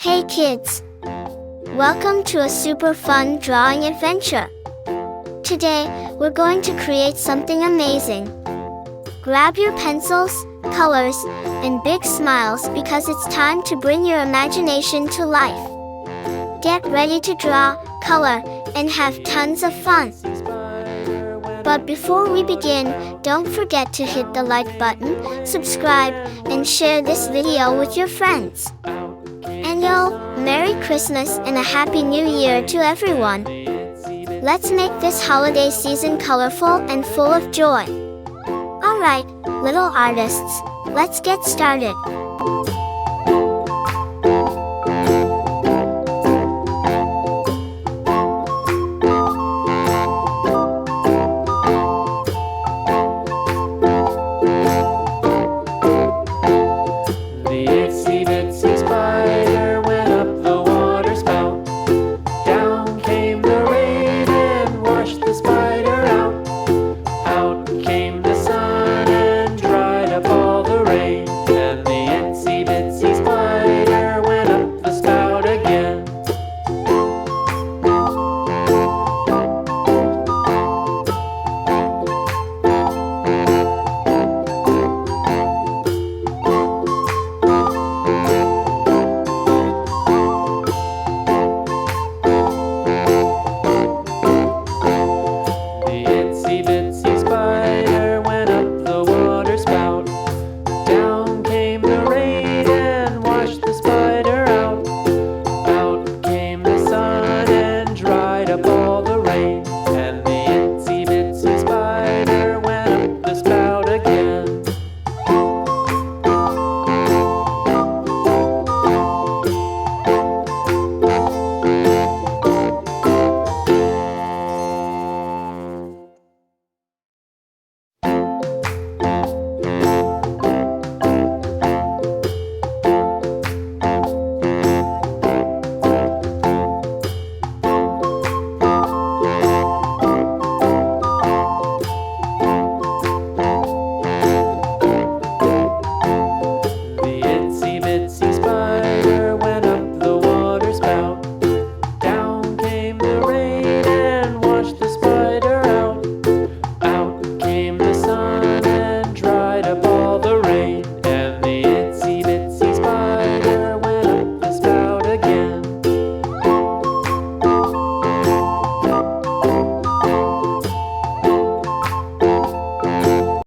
Hey kids! Welcome to a super fun drawing adventure. Today, we're going to create something amazing. Grab your pencils, colors, and big smiles because it's time to bring your imagination to life. Get ready to draw, color, and have tons of fun. But before we begin, don't forget to hit the like button, subscribe, and share this video with your friends. And Merry Christmas and a Happy New Year to everyone. Let's make this holiday season colorful and full of joy. Alright, little artists, let's get started.